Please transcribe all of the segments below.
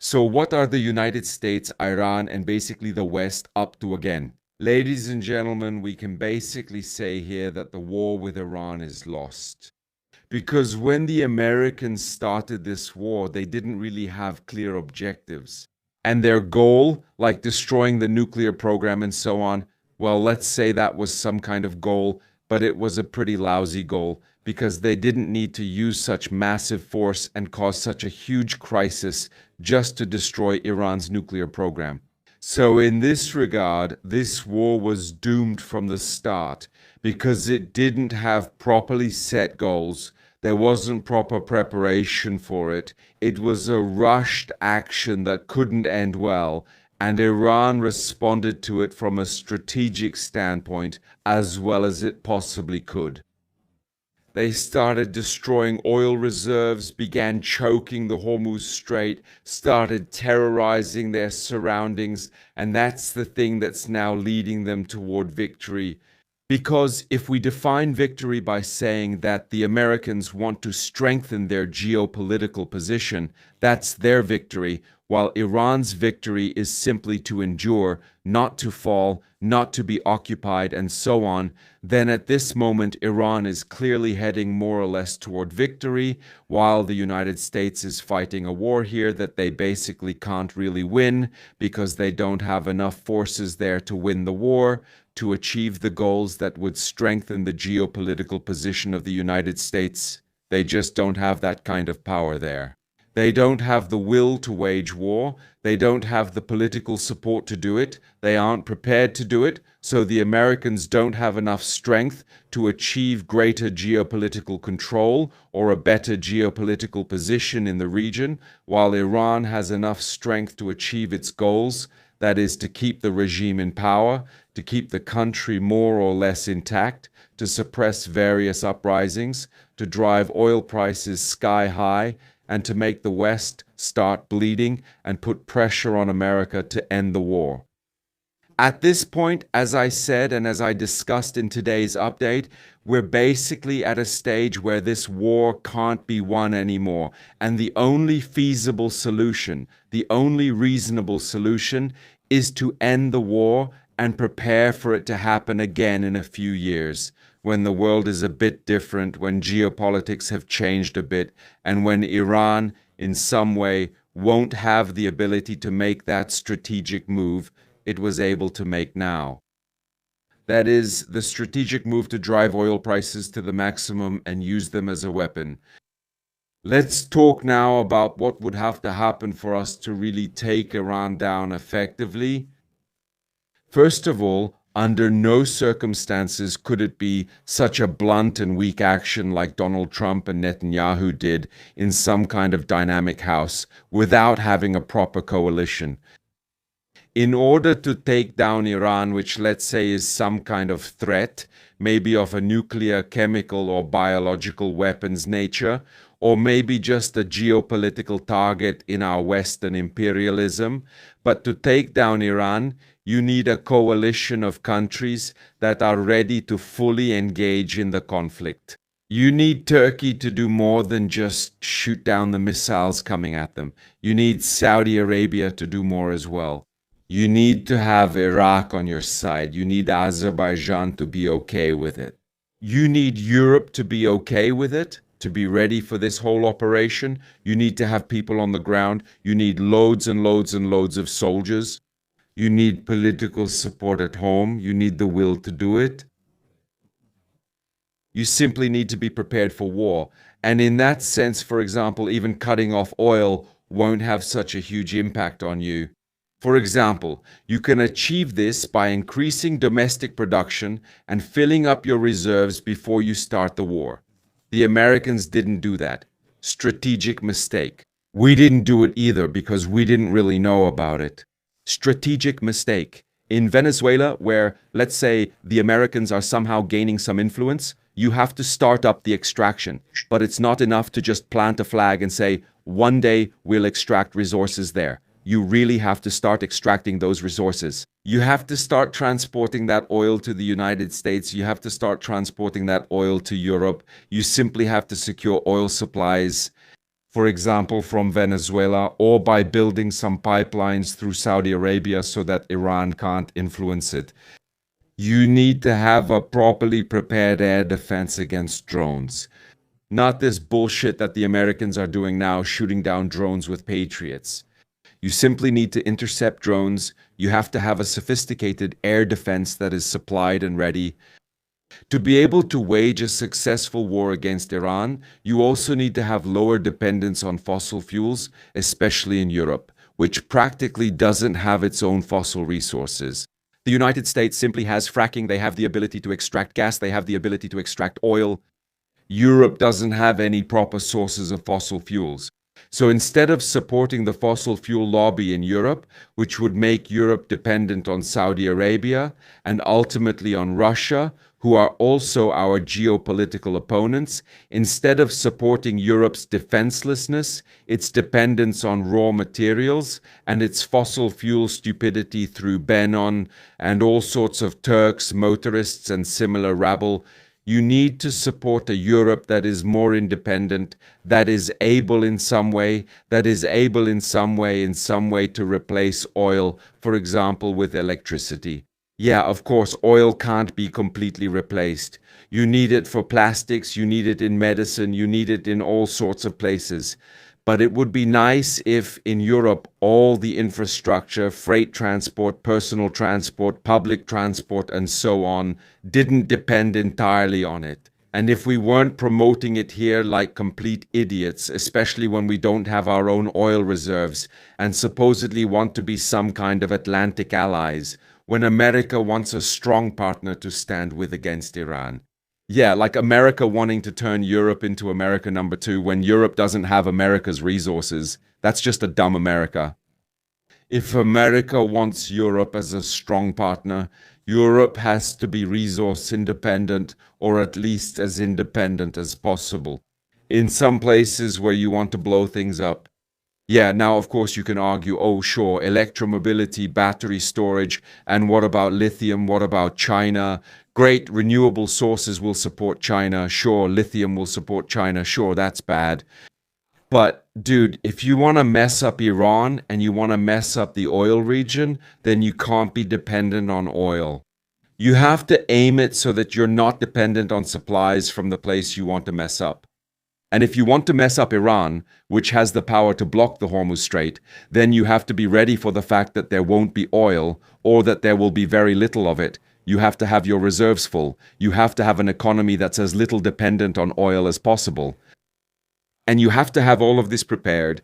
So what are the United States, Iran, and basically the West up to again? Ladies and gentlemen, we can basically say here that the war with Iran is lost. Because when the Americans started this war, they didn't really have clear objectives. And their goal, like destroying the nuclear program and so on, well, let's say that was some kind of goal, but it was a pretty lousy goal because they didn't need to use such massive force and cause such a huge crisis just to destroy Iran's nuclear program. So in this regard, this war was doomed from the start because it didn't have properly set goals. There wasn't proper preparation for it. It was a rushed action that couldn't end well, and Iran responded to it from a strategic standpoint as well as it possibly could. They started destroying oil reserves, began choking the Hormuz Strait, started terrorizing their surroundings, and that's the thing that's now leading them toward victory. Because if we define victory by saying that the Americans want to strengthen their geopolitical position, that's their victory, while Iran's victory is simply to endure, not to fall, not to be occupied, and so on, then at this moment Iran is clearly heading more or less toward victory, while the United States is fighting a war here that they basically can't really win because they don't have enough forces there to win the war, to achieve the goals that would strengthen the geopolitical position of the United States. They just don't have that kind of power there. They don't have the will to wage war. They don't have the political support to do it. They aren't prepared to do it. So the Americans don't have enough strength to achieve greater geopolitical control or a better geopolitical position in the region, while Iran has enough strength to achieve its goals, that is, to keep the regime in power, to keep the country more or less intact, to suppress various uprisings, to drive oil prices sky high, and to make the West start bleeding and put pressure on America to end the war. At this point, as I said and as I discussed in today's update, we're basically at a stage where this war can't be won anymore. And the only feasible solution, the only reasonable solution, is to end the war and prepare for it to happen again in a few years, when the world is a bit different, when geopolitics have changed a bit, and when Iran, in some way, won't have the ability to make that strategic move it was able to make now. That is, the strategic move to drive oil prices to the maximum and use them as a weapon. Let's talk now about what would have to happen for us to really take Iran down effectively. First of all, under no circumstances could it be such a blunt and weak action like Donald Trump and Netanyahu did in some kind of dynamic house without having a proper coalition. In order to take down Iran, which let's say is some kind of threat, maybe of a nuclear, chemical, or biological weapons nature, or maybe just a geopolitical target in our Western imperialism, but to take down Iran, you need a coalition of countries that are ready to fully engage in the conflict. You need Turkey to do more than just shoot down the missiles coming at them. You need Saudi Arabia to do more as well. You need to have Iraq on your side. You need Azerbaijan to be okay with it. You need Europe to be okay with it, to be ready for this whole operation. You need to have people on the ground. You need loads and loads and loads of soldiers. You need political support at home. You need the will to do it. You simply need to be prepared for war. And in that sense, for example, even cutting off oil won't have such a huge impact on you. For example, you can achieve this by increasing domestic production and filling up your reserves before you start the war. The Americans didn't do that. Strategic mistake. We didn't do it either because we didn't really know about it. Strategic mistake. In Venezuela, where, let's say, the Americans are somehow gaining some influence, you have to start up the extraction. But it's not enough to just plant a flag and say, one day we'll extract resources there. You really have to start extracting those resources. You have to start transporting that oil to the United States. You have to start transporting that oil to Europe. You simply have to secure oil supplies for example, from Venezuela, or by building some pipelines through Saudi Arabia so that Iran can't influence it. You need to have a properly prepared air defense against drones. Not this bullshit that the Americans are doing now, shooting down drones with Patriots. You simply need to intercept drones. You have to have a sophisticated air defense that is supplied and ready. To be able to wage a successful war against Iran, you also need to have lower dependence on fossil fuels, especially in Europe, which practically doesn't have its own fossil resources. The United States simply has fracking. They have the ability to extract gas. They have the ability to extract oil. Europe doesn't have any proper sources of fossil fuels. So instead of supporting the fossil fuel lobby in Europe, which would make Europe dependent on Saudi Arabia and ultimately on Russia, who are also our geopolitical opponents, instead of supporting Europe's defenselessness, its dependence on raw materials, and its fossil fuel stupidity through Benon and all sorts of Turks, motorists, and similar rabble, you need to support a Europe that is more independent, that is able in some way, in some way to replace oil, for example, with electricity. Yeah, of course, oil can't be completely replaced. You need it for plastics, you need it in medicine, you need it in all sorts of places. But it would be nice if in Europe all the infrastructure, freight transport, personal transport, public transport, and so on, didn't depend entirely on it. And if we weren't promoting it here like complete idiots, especially when we don't have our own oil reserves and supposedly want to be some kind of Atlantic allies, when America wants a strong partner to stand with against Iran. Yeah, like America wanting to turn Europe into America number two when Europe doesn't have America's resources. That's just a dumb America. If America wants Europe as a strong partner, Europe has to be resource independent or at least as independent as possible. In some places where you want to blow things up, yeah, now of course you can argue, oh sure, electromobility, battery storage, and what about lithium? What about China? Great, renewable sources will support China. Sure, lithium will support China. Sure, that's bad. But dude, if you want to mess up Iran and you want to mess up the oil region, then you can't be dependent on oil. You have to aim it so that you're not dependent on supplies from the place you want to mess up. And if you want to mess up Iran, which has the power to block the Hormuz Strait, then you have to be ready for the fact that there won't be oil or that there will be very little of it. You have to have your reserves full. You have to have an economy that's as little dependent on oil as possible. And you have to have all of this prepared.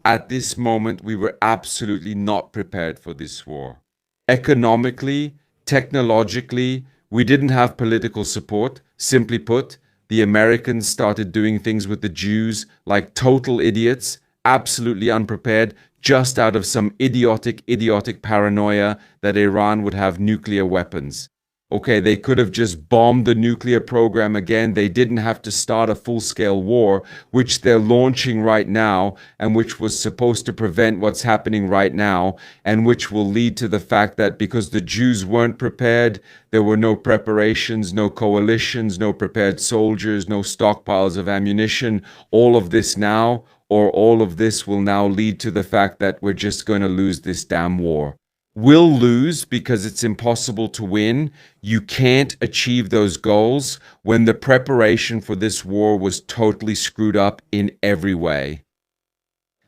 At this moment, we were absolutely not prepared for this war. Economically, technologically, we didn't have political support. Simply put, the Americans started doing things with the Jews like total idiots, absolutely unprepared, just out of some idiotic paranoia that Iran would have nuclear weapons. Okay, they could have just bombed the nuclear program again. They didn't have to start a full-scale war, which they're launching right now, and which was supposed to prevent what's happening right now, and which will lead to the fact that because the Jews weren't prepared, there were no preparations, no coalitions, no prepared soldiers, no stockpiles of ammunition. All of this now, or all of this will now lead to the fact that we're just going to lose this damn war. Will lose because it's impossible to win. You can't achieve those goals when the preparation for this war was totally screwed up in every way.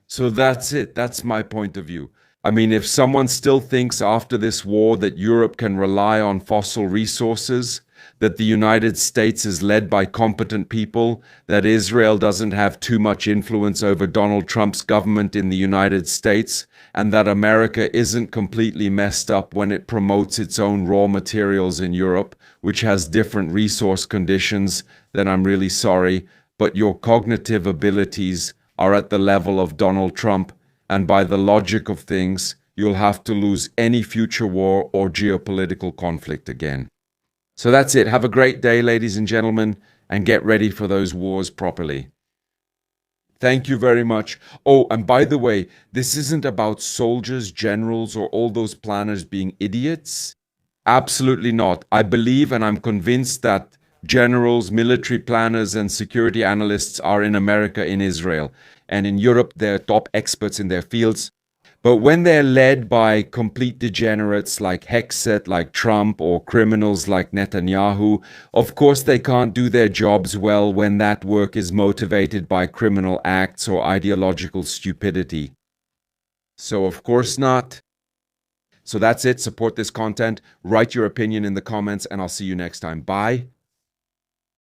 So that's it. That's my point of view. I mean, if someone still thinks after this war that Europe can rely on fossil resources, that the United States is led by competent people, that Israel doesn't have too much influence over Donald Trump's government in the United States, and that America isn't completely messed up when it promotes its own raw materials in Europe, which has different resource conditions, then I'm really sorry, but your cognitive abilities are at the level of Donald Trump, and by the logic of things, you'll have to lose any future war or geopolitical conflict again. So that's it. Have a great day, ladies and gentlemen, and get ready for those wars properly. Thank you very much. Oh, and by the way, this isn't about soldiers, generals, or all those planners being idiots. Absolutely not. I believe and I'm convinced that generals, military planners, and security analysts are in America, in Israel. And in Europe, they're top experts in their fields. But when they're led by complete degenerates like Hexet, like Trump, or criminals like Netanyahu, of course they can't do their jobs well when that work is motivated by criminal acts or ideological stupidity. So of course not. So that's it. Support this content. Write your opinion in the comments, and I'll see you next time. Bye.